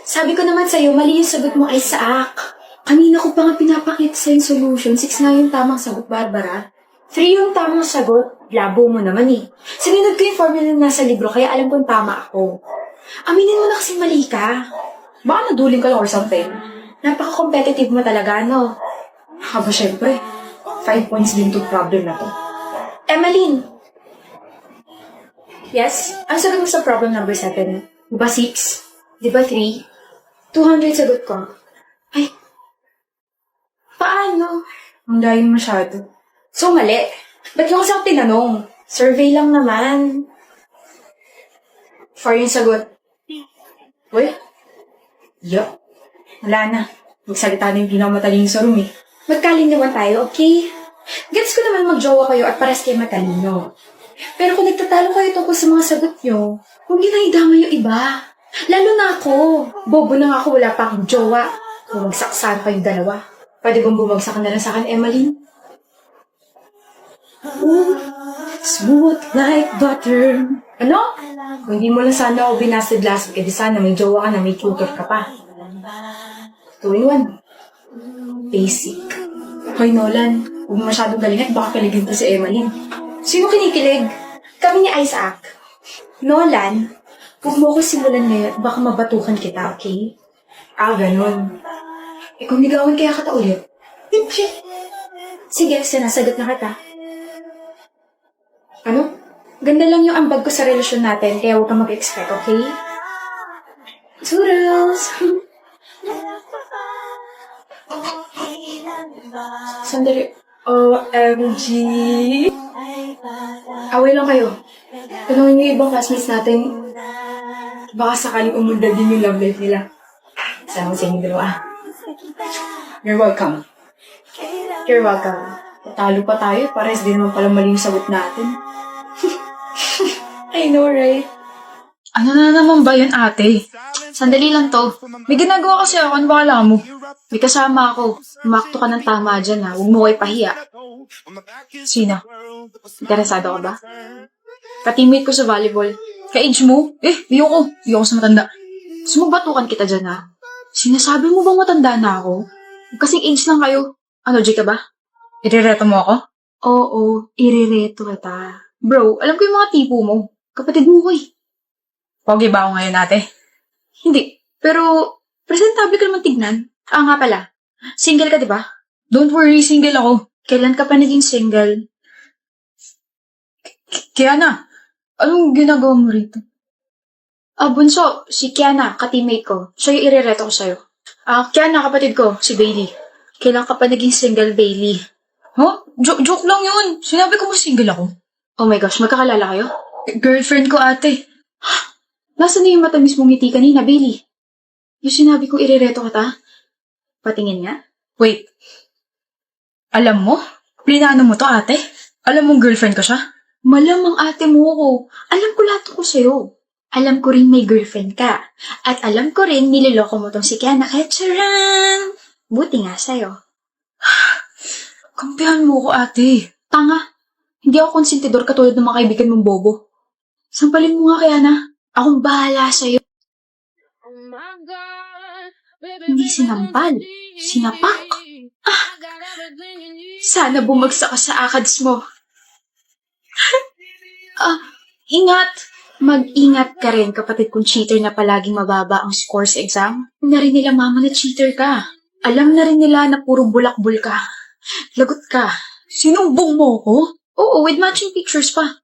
Sabi ko naman sa'yo, mali yung sagot mo, Isaac. Kanina ko pa nga pinapakita sa'yo yung solution. 6 nga yung tamang sagot, Barbara. 3 yung tamang sagot. Labo mo naman eh. Sinunod ko yung formula na nasa libro, kaya alam kong tama ako. Aminin mo na kasi mali ka. Baka naduling ka lang or something. Napaka-competitive mo talaga, no? Haba syempre. 5 points din to problem na to. Emmeline! Yes? Ang sagot mo sa problem number 7? Di ba 6? Di ba 3? 200 sagot ko. Ay, paano? Ang layo masyado. So, mali. Ba't yung kasi ako tinanong? Survey lang naman. 4 yung sagot. Uy? Yo. Wala na. Magsalita na yung pinakamataling sa room eh. Magkalinawan tayo, okay? Gets ko naman magjowa kayo at pares kayo matalino. Pero kung nagtatalo kayo tungkol sa mga sagot nyo, huwag nyo na idama yung iba. Lalo na ako. Bobo na nga ako, wala pa akong jowa. Bumagsak saan kayong dalawa. Pwede bang bumagsak na lang sa akin, Emmeline? Ooh, smooth like butter. Ano? Kung hindi mo lang sana ako binasted last week, edi sana may jowa ka na, may tutor ka pa. 2-in-1. Basic. Hoy, Nolan, huwag mo masyadong galing at baka kiligin to si Emmeline. Sino kinikilig? Kami ni Isaac. Nolan, huwag mo ko simulan ngayon at baka mabatukan kita, okay? Ganun. Kung ligawan kaya kita ulit? Sige, sinasagot na kita. Ano? Ganda lang yung ambag ko sa relasyon natin, kaya huwag kang mag-expect, okay? Toodles! Sandali. OMG! Away lang kayo. Tanungin yung ibang classmates natin. Baka sakaling umunda din yung love life nila. Sana mo sa inyong dalawa. You're welcome. You're welcome. Talo pa tayo, pares din naman pala mali yung sagot natin. I know, right? Ano na naman ba yun, ate? Sandali lang to. May ginagawa kasi ako, ano ba kala mo? May kasama ako. Umakto ka ng tama dyan, ha? Huwag mo ko ipahiya. Sino? Interesado ka ba? Ka-teammate ko sa volleyball. Ka-age mo? Ayoko. Ayoko sa matanda. Sumabatukan kita dyan, ha? Sinasabi mo bang matanda na ako? Kasing age lang kayo. Ano, J ka ba? Irereto mo ako? Oo, irereto kita. Bro, alam ko yung mga tipo mo. Kapatid mo ko eh. Pogi ba ako ngayon, ate? Hindi. Pero, presentable ka naman tignan. Nga pala. Single ka, di ba? Don't worry, single ako. Kailan ka pa naging single? Kiana, anong ginagawa mo rito? Bunso, si Kiana, ka-teammate ko. Siya yung irereto ko sa'yo. Kiana, kapatid ko, si Bailey. Kailan ka pa naging single, Bailey? Huh? Joke lang yun. Sinabi ko mo single ako. Oh my gosh, magkakalala kayo? Girlfriend ko, ate. Nasaan na yung matamis mong ngiti kanina, Bailey? Yung sinabi kong irereto kita? Patingin nga? Wait. Alam mo? Plinano mo to, ate? Alam mong girlfriend ko siya? Malamang ate mo ko. Alam ko lahat ko sa'yo. Alam ko rin may girlfriend ka. At alam ko rin niloloko mo tong si Kiana. Kaya charan! Buti nga sa'yo. Kampihan mo ko, ate. Tanga. Hindi ako konsentidor katulad ng mga kaibigan mong bobo. Sampalin mo nga, Kiana. Akong bahala sa'yo. Hindi sinampal. Sinapak. Sana bumagsak ka sa akads mo. Ingat. Mag-ingat ka rin, kapatid kong cheater na palaging mababa ang score sa exam. Na rin nila mama na cheater ka. Alam na rin nila na puro bulakbul ka. Lagot ka. Sinumbong mo ko? Oo, with matching pictures pa.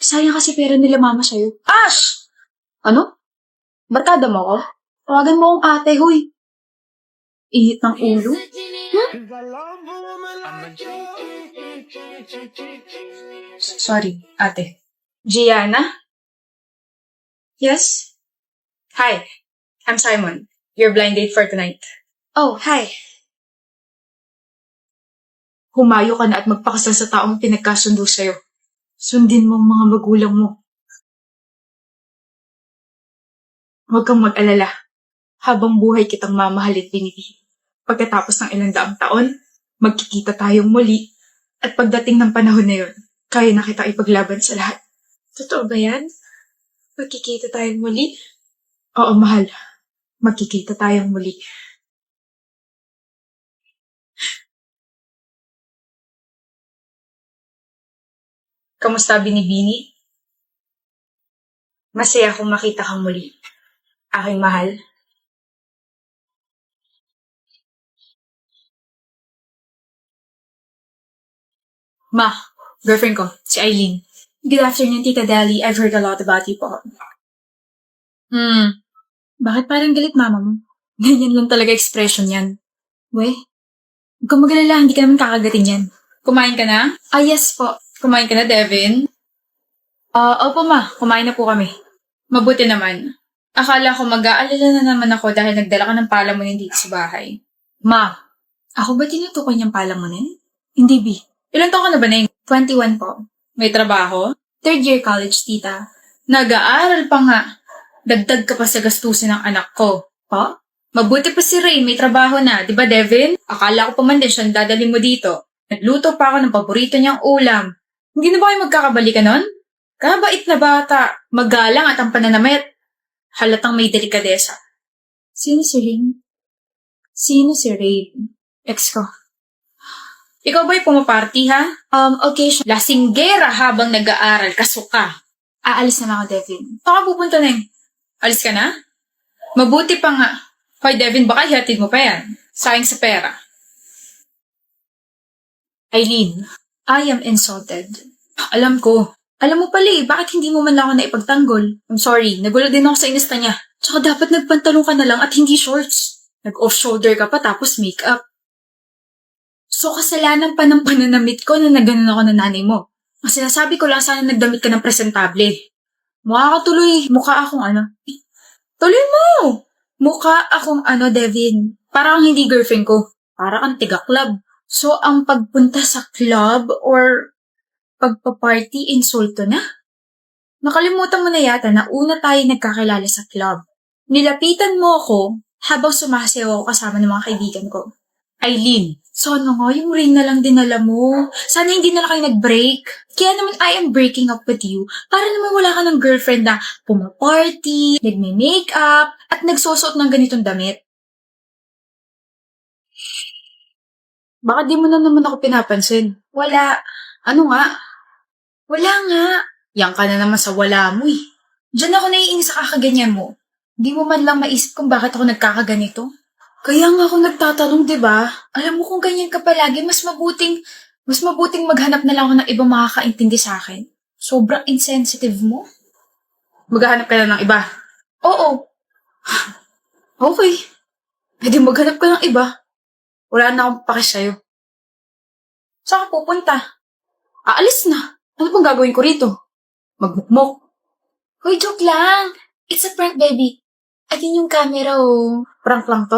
Sayang kasi pera nila mama sa'yo. Ash! Ano? Barkada mo ko? Tawagan mo akong ate, huy. Ihit ng ulo? Sorry, ate. Gianna? Yes? Hi, I'm Simon. Your blind date for tonight. Oh, hi. Humayo ka na at magpakasal sa taong pinagkasundo sa'yo. Sundin mo ang mga magulang mo. Huwag kang mag-alala. Habang buhay kitang mamahalit binibig. Pagkatapos ng ilang daang taon, magkikita tayong muli. At pagdating ng panahon na yun, kaya na kita ipaglaban sa lahat. Totoo ba yan? Magkikita tayong muli? Oo, mahal. Magkikita tayong muli. Kamusta, Binibini? Masaya akong makita kang muli. Aking mahal. Ma, girlfriend ko, si Eileen. Good afternoon, Tita Deli. I've heard a lot about you po. Bakit parang galit mama mo? Ganyan lang talaga expression yan. We, huwag kang mag-alala, hindi ka naman kakagatin yan. Kumain ka na? Ah, yes po. Kumain ka na, Devin? Opo ma, kumain na po kami. Mabuti naman. Akala ko mag-aalala na naman ako dahil nagdala ka ng palamunin dito sa bahay. Ma, ako ba tinutukoy niyang palamunin? Hindi, B. Ilan taon ka na ba, Neng? 21 po. May trabaho? Third year college, tita. Nag-aaral pa nga. Dagdag ka pa sa gastusin ng anak ko. Po? Mabuti pa si Ray, may trabaho na. Di ba, Devin? Akala ko pa man din siyang dadalhin mo dito. Nagluto pa ako ng paborito niyang ulam. Hindi na ba kayo magkakabalikan nun? Kabait na bata. Magalang at ang pananamit. Halatang may delikadesa. Sino si Ring? Sino si Ray? Ex ko. Ikaw ba'y pumaparty, ha? Occasion. Lasinggera habang nag-aaral, kasuka. Aalis na lang ako, Devin. Saan ka pupunta, Neng? Alis ka na? Mabuti pa nga. Hoy, Devin, baka ihatid mo pa yan. Sayang sa pera. Eileen, I am insulted. alam ko. Alam mo pala bakit hindi mo man lang ako naipagtanggol? I'm sorry, nagulo din ako sa inista niya. Tsaka dapat nagpantalong ka na lang at hindi shorts. Nag-off-shoulder ka pa tapos make-up. So, kasalanan pa ng pananamit ko na naganon ako ng nanay mo. Ang sinasabi ko lang sana nagdamit ka ng presentable. Mukha ka tuloy. Mukha akong ano. Tuloy mo! Mukha akong ano, Devin. Parang hindi girlfriend ko. Para kang tiga-club. So, ang pagpunta sa club or pagpa-party, insulto na? Nakalimutan mo na yata na una tayo nagkakilala sa club. Nilapitan mo ako habang sumasayaw ako kasama ng mga kaibigan ko. Eileen, sana nga yung ring na lang dinala mo. Sana hindi na lang kayo nag-break. Kaya naman I am breaking up with you para naman wala ka ng girlfriend na pumaparty, nagme-makeup, at nagsusuot ng ganitong damit. Baka di mo na naman ako pinapansin. Wala. Ano nga? Wala nga. Yang ka na naman sa wala mo eh. Diyan ako naiinis sa kakaganyan mo. Di mo man lang maisip kung bakit ako nagkakaganito. Kaya nga ako nagtatanong, di ba? Alam mo kung ganyan ka palagi, mas mabuting maghanap na lang ako ng ibang makakaintindi sa akin. Sobrang insensitive mo. Maghahanap ka na ng iba. Oo. Okay. Pwede maghanap ka ng iba. Wala na akong pake sa'yo. Saan ka pupunta? Aalis na. Ano pang gagawin ko rito? Magmukmok. Hoy, joke lang. It's a prank, baby. Ayun yung camera, oh. Prank lang to?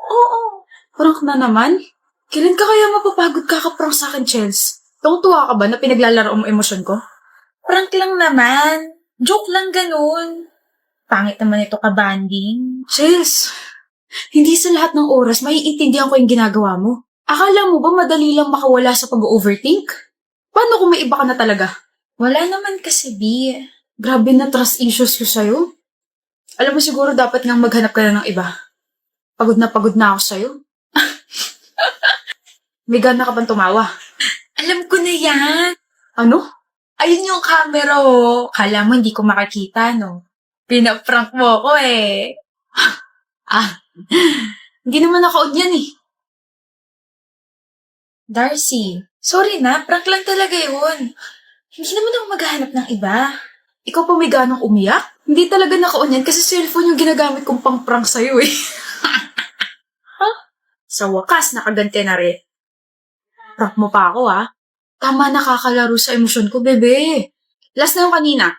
Oo. Prank na naman? Kailan ka kaya mapapagod kakaprank sa akin, Chels? Tuwang-tuwa ka ba na pinaglalaro mo emosyon ko? Prank lang naman. Joke lang ganun. Pangit naman ito ka-banding. Chels, hindi sa lahat ng oras maiintindihan ko yung ginagawa mo. Akala mo ba madali lang makawala sa pag-overthink? Paano kung may iba ka na talaga? Wala naman kasi, B. Grabe na trust issues ko sa'yo. Alam mo siguro dapat nang maghanap ka na ng iba. Pagod na ako sa'yo. May gana ka bang tumawa? Alam ko na yan. Ano? Ayun yung camera, oh. Kala mo hindi ko makakita, no? Pinaprank mo ako, eh. Hindi naman ako yan eh. Darcy, sorry na. Prank lang talaga yun. Hindi naman ako maghahanap ng iba. Ikaw pa may ganang umiyak? Hindi talaga naka-on yan kasi cellphone yung ginagamit kong pang-prank sa'yo eh. Sa wakas, nakaganti na rin. Prank mo pa ako ha. Tama, nakakalaro sa emosyon ko, bebe. Last na yung kanina.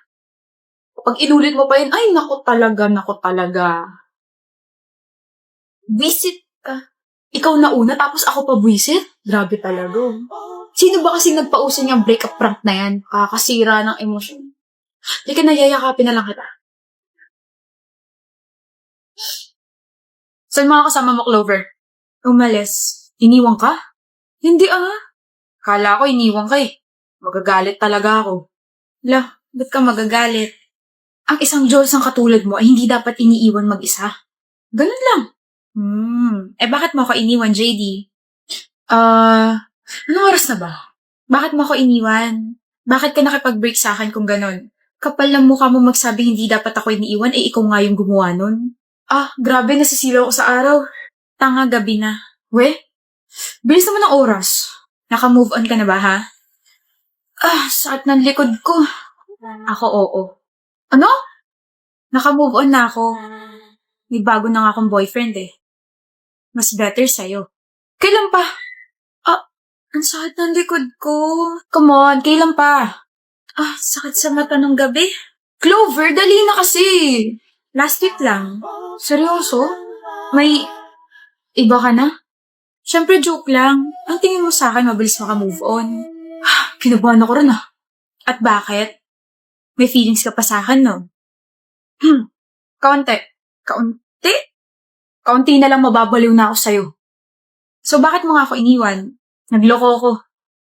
Pag inulit mo pa yun, ay, naku talaga. Visit ka. Ikaw na una, tapos ako pa visit? Grabe talaga. Sino ba kasing nagpauso niyang breakup prank na yan? Kakasira ng emosyon. Hindi ka nayayakapin na lang kita. Saan mga kasama mo, Clover? Umalis. Iniwan ka? Hindi Kala ko iniwan ka eh. Magagalit talaga ako. Ba't ka magagalit? Ang isang Diyos ang katulad mo ay hindi dapat iniiwan mag-isa. Ganun lang. Bakit mo ako iniwan, JD? Anong oras na ba? Bakit mo ako iniwan? Bakit ka nakipag-break sa akin kung ganun? Kapal ng mukha mo magsabi hindi dapat ako iniiwan, ikaw nga yung gumawa nun. Grabe, nasisilaw ko sa araw. Tanga, gabi na. Bilis naman ng oras. Naka-move on ka na ba, ha? Sakit ng likod ko. Ako, oo. Ano? Naka-move on na ako. May bago na nga akong boyfriend eh. Mas better sa'yo. Kailan pa? Ang sakit ng likod ko. Come on, kailan pa? Sakit sa mata ng gabi. Clover, dali na kasi. Last week lang. Seryoso? May iba ka na? Siyempre joke lang. Ang tingin mo sa akin, mabilis maka-move on. Kinabahan ako rin At bakit? May feelings ka pa sa akin, no? Kaunti. Kaunti? Kaunti na lang mababaliw na ako sa'yo. So bakit mo nga ako iniwan? Nagloko ako.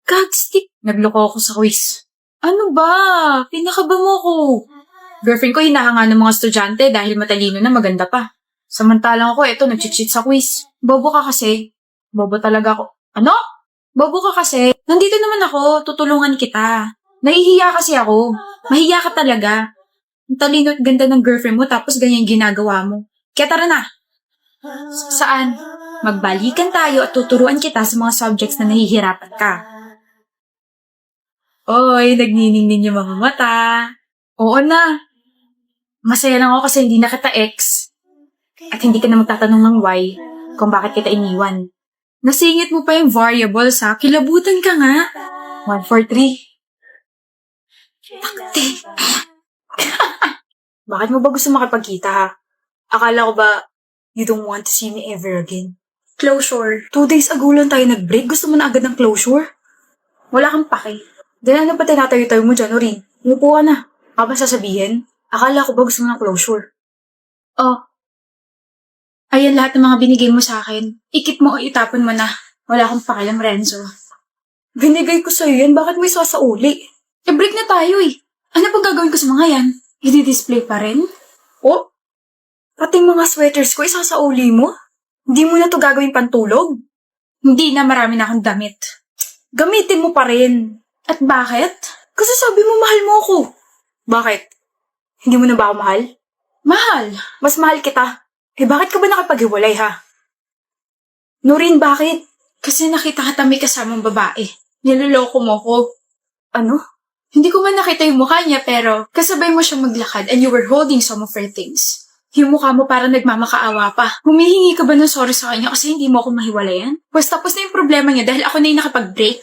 Gagstick. Nagloko ako sa quiz. Ano ba? Pinakaba mo ko. Girlfriend ko hinahanga ng mga estudyante dahil matalino na maganda pa. Samantalang ako, eto, nag-cheat sa quiz. Bobo ka kasi. Bobo talaga ako. Ano? Bobo ka kasi. Nandito naman ako, tutulungan kita. Nahihiya kasi ako. Mahiya ka talaga. Ang talino at ganda ng girlfriend mo tapos ganyan ginagawa mo. Kaya tara na. Saan? Magbalikan tayo at tuturuan kita sa mga subjects na nahihirapan ka. Oy, nagniningning yung mga mata. Oo na. Masaya lang ako kasi hindi na kita ex. At hindi ka na magtatanong ng why kung bakit kita iniwan. Nasingit mo pa yung variables ha. Kilabutan ka nga. 1, 4, 3. Takti. Bakit mo ba gusto makipagkita ha? Akala ko ba you don't want to see me ever again? Closure. 2 days ago lang tayo nag-break. Gusto mo na agad ng closure? Wala kang pake. Dahil ano pa tinatayo-tayo mo dyan, Orin? Umupo ka na. Ba sasabihin? Akala ko ba gusto mo ng closure? Ayan lahat ng mga binigay mo sa akin. Ikip mo o itapon mo na. Wala akong pakialam, Renzo. Binigay ko sa'yo yan. Bakit mo isasauli? Break na tayo eh. Ano pang gagawin ko sa mga yan? I-display pa rin? Pati mga sweaters ko isasauli mo? Hindi mo na to gagawin pantulog? Hindi na, marami na akong damit. Gamitin mo pa rin. At bakit? Kasi sabi mo mahal mo ako. Bakit? Hindi mo na ba ako mahal? Mahal. Mas mahal kita. Bakit ka ba nakapaghiwalay ha? Noreen, bakit? Kasi nakita ka may kasamang babae. Niloloko mo ko. Ano? Hindi ko man nakita yung mukha niya pero kasabay mo siya maglakad and you were holding some of her things. Yung mukha mo parang nagmamakaawa pa. Humihingi ka ba ng sorry sa kanya kasi hindi mo ako mahiwalayan? Pues tapos na yung problema niya dahil ako na yung nakapag-break.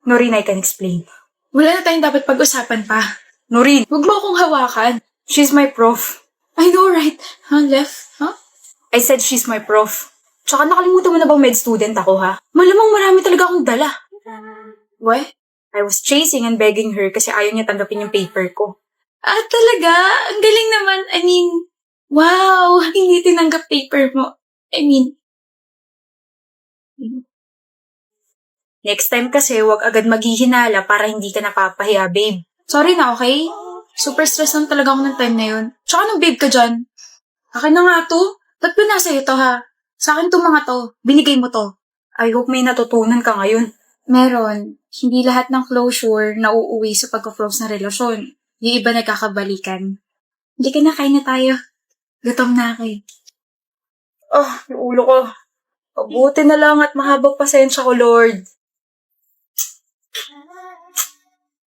Noreen, I can explain. Wala na tayong dapat pag-usapan pa. Noreen, huwag mo akong hawakan. She's my prof. I know, right? Left? I said she's my prof. Tsaka nakalimutan mo na bang med student ako, ha? Malamang marami talaga akong dala. What? I was chasing and begging her kasi ayaw niya tanggapin yung paper ko. Talaga? Ang galing naman. Wow! Hindi tinanggap paper mo. Next time kasi, wag agad maghihinala para hindi ka napapahiya, babe. Sorry na, okay? Super stress lang talaga ako ng time na yun. Tsaka nung babe ka dyan. Akin na nga to. Ba't ba nasa iyo to, ha? Sa akin to mga to. Binigay mo to. I hope may natutunan ka ngayon. Meron. Hindi lahat ng closure na uuwi sa pagka-close na relasyon. Yung iba nagkakabalikan. Hindi ka na, kain na tayo. Gutom na ako eh. Yung ulo ko. Pabuti na lang at mahabang pasensya ko, Lord.